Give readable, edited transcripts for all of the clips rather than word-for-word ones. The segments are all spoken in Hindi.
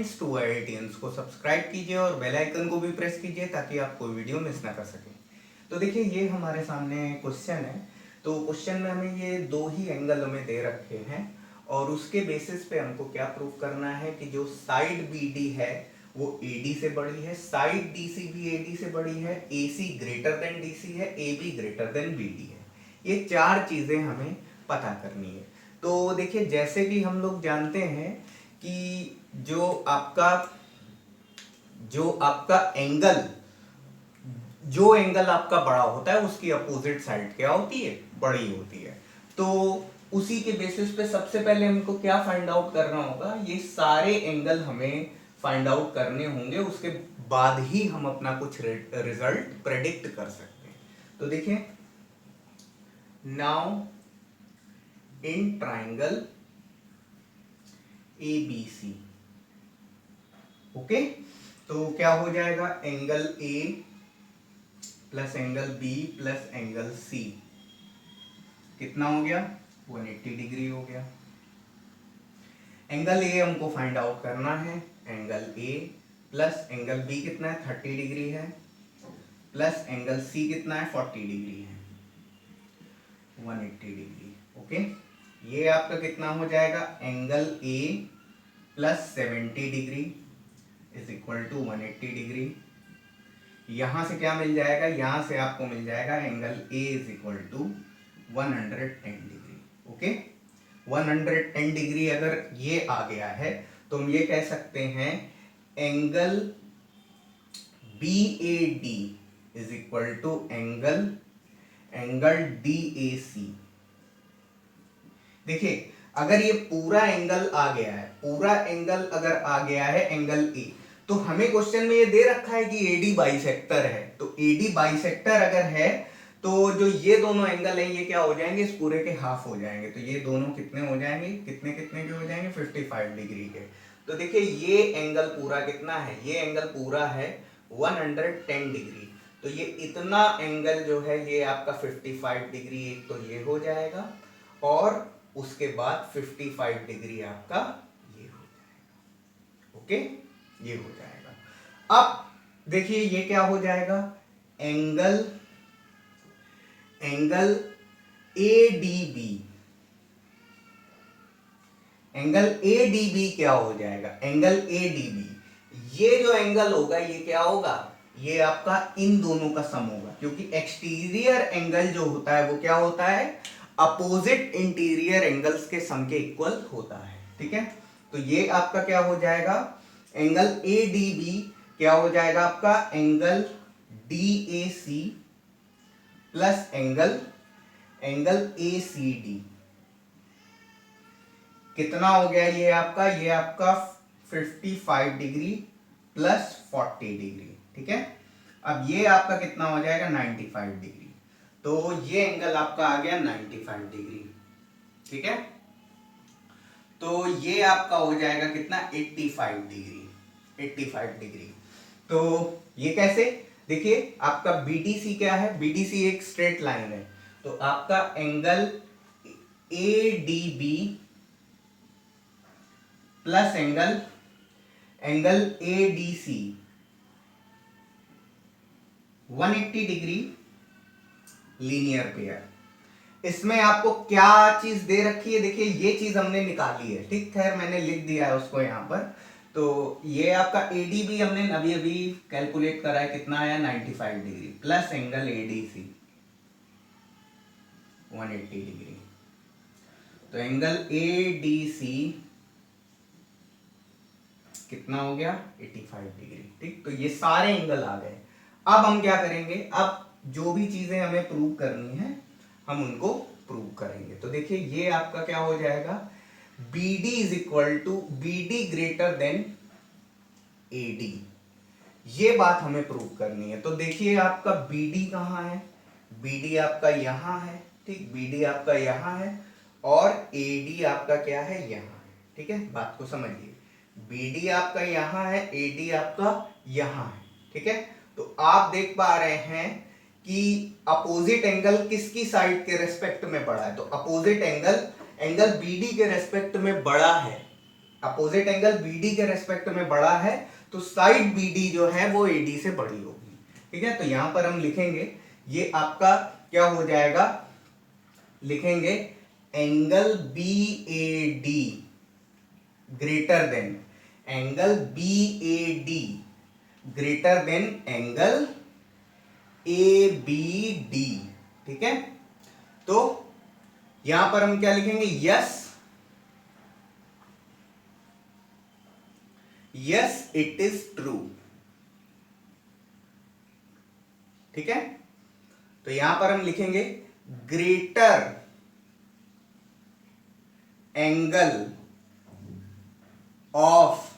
फ्रेंड्स टू IITians को सब्सक्राइब कीजिए और बेल आइकन को भी प्रेस कीजिए ताकि आप कोई वीडियो मिस ना कर सकें। तो देखिए ये हमारे सामने क्वेश्चन है। तो क्वेश्चन में हमें ये दो ही एंगल हमें दे रखे हैं और उसके बेसिस पे हमको क्या प्रूव करना है कि जो साइड BD है वो AD से बड़ी है, साइड DC भी AD से बड़ी है, AC ग्रेटर देन DC है, AB ग्रेटर देन BD है। ये चार चीजें हमें पता करनी है। तो देखिए जैसे कि हम लोग जानते हैं कि जो आपका एंगल जो एंगल आपका बड़ा होता है उसकी अपोजिट साइड क्या होती है, बड़ी होती है। तो उसी के बेसिस पे सबसे पहले हमको क्या फाइंड आउट करना होगा, ये सारे एंगल हमें फाइंड आउट करने होंगे, उसके बाद ही हम अपना कुछ रिजल्ट प्रेडिक्ट कर सकते हैं। तो देखिए now in triangle ABC, okay, तो क्या हो जाएगा, angle A plus angle B plus angle C कितना हो गया, 180 डिग्री हो गया। एंगल A हमको फाइंड आउट करना है, angle A plus angle B कितना है, 30 डिग्री है, प्लस एंगल C कितना है, 40 डिग्री है, 180 डिग्री। ओके, ये आपका कितना हो जाएगा, angle A plus 70 degree is equal to 180 degree. यहां से क्या मिल जाएगा, यहां से आपको मिल जाएगा angle A is equal to 110 degree. Okay, 110 degree अगर ये आ गया है तो हम ये कह सकते हैं angle BAD is equal to angle DAC। देखिए अगर ये पूरा एंगल आ गया है, पूरा एंगल अगर आ गया है एंगल A, तो हमें क्वेश्चन में ये दे रखा है कि AD बाइसेक्टर है। तो AD बाइसेक्टर अगर है तो जो ये दोनों एंगल हैं ये क्या हो जाएंगे, इस पूरे के हाफ हो जाएंगे। तो ये दोनों कितने हो जाएंगे, कितने कितने के हो जाएंगे, 55 डिग्री के। तो देखिए ये एंगल पूरा कितना है, ये एंगल पूरा है 110 डिग्री। तो ये इतना एंगल जो है ये आपका 55 डिग्री, एक तो ये हो जाएगा और उसके बाद 55 डिग्री आपका ये हो जाएगा। ओके, ये हो जाएगा। अब देखिए ये क्या हो जाएगा, एंगल ADB, एंगल ADB क्या हो जाएगा, एंगल ADB ये जो एंगल होगा ये क्या होगा, ये आपका इन दोनों का सम होगा, क्योंकि एक्सटीरियर एंगल जो होता है वो क्या होता है, अपोजिट इंटीरियर एंगल्स के सम के इक्वल होता है। ठीक है, तो ये आपका क्या हो जाएगा, एंगल ADB क्या हो जाएगा आपका, angle DAC plus angle ACD कितना हो गया, ये आपका 55 डिग्री प्लस 40 डिग्री। ठीक है, अब ये आपका कितना हो जाएगा, 95 डिग्री। तो ये एंगल आपका आ गया 95 डिग्री। ठीक है, तो ये आपका हो जाएगा कितना, 85 डिग्री, 85 डिग्री। तो ये कैसे, देखिए आपका BDC क्या है, BDC एक स्ट्रेट लाइन है। तो आपका angle ADB plus angle ADC 180 degree linear pair. इसमें आपको क्या चीज दे रखी है, देखिए ये चीज हमने निकाली है। ठीक, खैर मैंने लिख दिया है उसको यहां पर। तो ये आपका ADB हमने अभी अभी कैलकुलेट करा है, कितना आया, 95 degree plus angle ADC 180 degree. तो एंगल ADC कितना हो गया, 85 डिग्री। ठीक, तो ये सारे एंगल आ गए। अब हम क्या करेंगे, अब जो भी चीजें हमें प्रूव करनी है हम उनको प्रूव करेंगे। तो देखिए ये आपका क्या हो जाएगा, BD is equal to BD greater than AD, ये बात हमें प्रूव करनी है। तो देखिए आपका BD कहां है, BD आपका यहां है। ठीक, BD आपका यहां है और AD आपका क्या है, यहां है। ठीक है, बात को समझिए, BD आपका यहां है, AD आपका यहां है। ठीक है, तो आप देख पा रहे हैं कि अपोजिट एंगल किसकी साइड के रेस्पेक्ट में बड़ा है, तो अपोजिट एंगल BD के रेस्पेक्ट में बड़ा है। अपोजिट एंगल बीडी के रेस्पेक्ट में बड़ा है तो साइड बीडी जो है वो एडी से बड़ी होगी। ठीक है, तो यहां पर हम लिखेंगे ये आपका क्या हो जाएगा, लिखेंगे angle B A D greater than angle B A D greater than angle A B D. ठीक है, तो यहां पर हम क्या लिखेंगे, yes yes it is true. ठीक है, तो यहां पर हम लिखेंगे greater angle of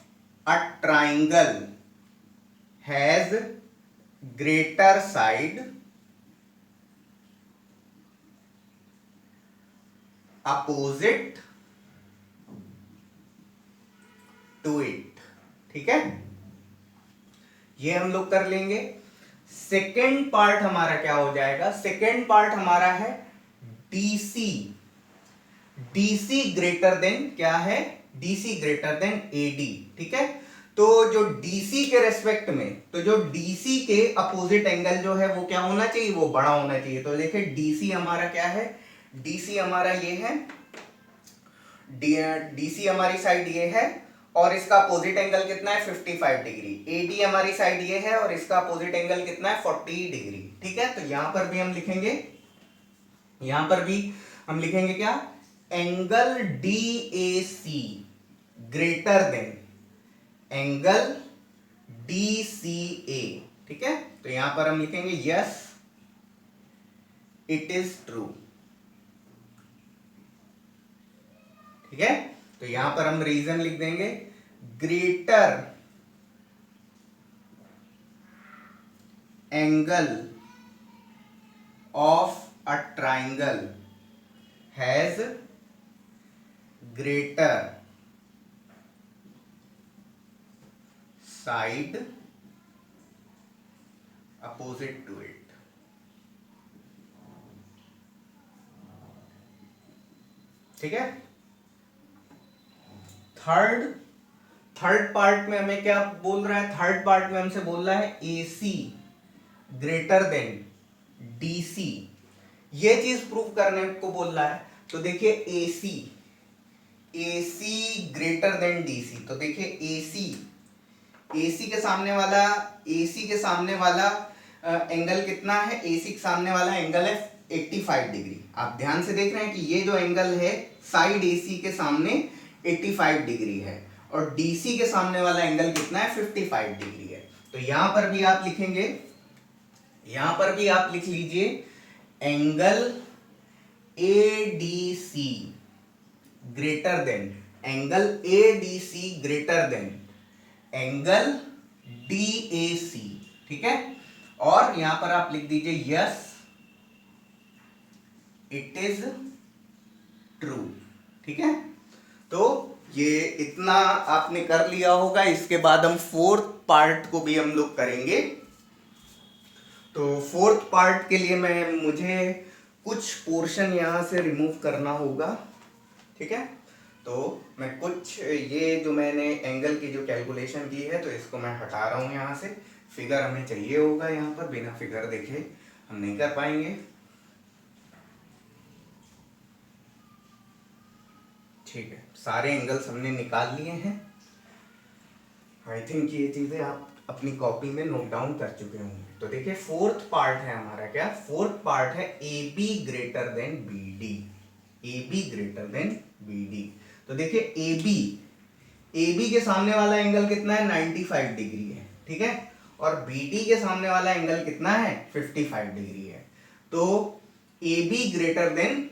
a triangle has greater side opposite to it. ठीक है, ये हम लोग कर लेंगे। सेकेंड पार्ट हमारा क्या हो जाएगा, सेकेंड पार्ट हमारा है डीसी। डीसी ग्रेटर देन क्या है, डीसी ग्रेटर देन एडी। ठीक है, तो जो डीसी के रेस्पेक्ट में, तो जो डीसी के अपोजिट एंगल जो है वो क्या होना चाहिए, वो बड़ा होना चाहिए। तो देखिए डीसी हमारा क्या है, डीसी हमारा ये है, डीसी हमारी साइड ये है और इसका अपोजिट एंगल कितना है 55 डिग्री। एडी हमारी साइड ये है और इसका अपोजिट एंगल कितना है 40 डिग्री। ठीक है, तो यहां पर भी हम लिखेंगे, यहां पर भी हम लिखेंगे क्या, angle DAC greater than angle DCA. ठीक है, तो यहां पर हम लिखेंगे यस इट इज ट्रू। ठीक है, तो यहां पर हम रीजन लिख देंगे, greater angle of a triangle has greater side opposite to it. ठीक है, थर्ड पार्ट में हमें क्या बोल रहा है, थर्ड पार्ट में हमसे बोल रहा है AC ग्रेटर देन DC। ये चीज प्रूव करने को बोल रहा है। तो देखिए AC ग्रेटर देन DC, तो देखिए AC के सामने वाला एंगल कितना है, AC के सामने वाला एंगल है 85 डिग्री। आप ध्यान से देख रहे हैं कि ये जो एंगल है साइड AC के सामने 85 डिग्री है और DC के सामने वाला एंगल कितना है 55 डिग्री है। तो यहां पर भी आप लिखेंगे, यहां पर भी आप लिख लीजिए angle ADC greater than angle ADC greater than angle DAC। ठीक है, और यहां पर आप लिख दीजिए यस इट इज ट्रू। ठीक है, तो ये इतना आपने कर लिया होगा। इसके बाद हम फोर्थ पार्ट को भी हम लोग करेंगे। तो फोर्थ पार्ट के लिए मुझे कुछ पोर्शन यहां से रिमूव करना होगा। ठीक है, तो मैं कुछ ये जो मैंने एंगल की जो कैलकुलेशन की है तो इसको मैं हटा रहा हूं यहां से। फिगर हमें चाहिए होगा, यहां पर बिना फिगर देखे हम नहीं कर पाएंगे। ठीक है, सारे एंगल्स हमने निकाल लिए हैं। आई थिंक ये चीजें आप अपनी कॉपी में नोट डाउन कर चुके होंगे। तो देखिए फोर्थ पार्ट है हमारा, क्या फोर्थ पार्ट है AB greater than BD। AB greater than BD, तो देखिए AB के सामने वाला एंगल कितना है 95 डिग्री है। ठीक है, और BD के सामने वाला एंगल कितना है 55 डिग्री है। तो AB ग्रेटर देन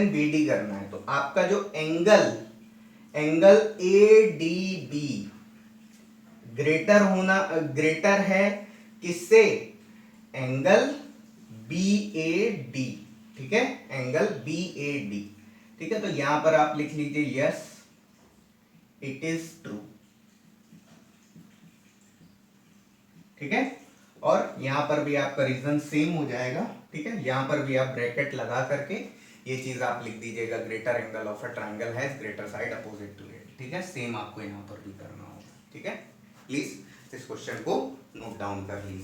BD करना है। तो आपका जो एंगल ADB ग्रेटर है किससे, एंगल BAD। ठीक है, एंगल BAD। ठीक है, तो यहां पर आप लिख लीजिए यस इट इज ट्रू। ठीक है, और यहां पर भी आपका रीजन सेम हो जाएगा। ठीक है, यहां पर भी आप ब्रैकेट लगा करके ये चीज आप लिख दीजिएगा, greater angle of a triangle has greater side opposite to it. ठीक है, सेम आपको यहाँ पर भी करना होगा। ठीक है, प्लीज इस क्वेश्चन को नोट डाउन कर लीजिए।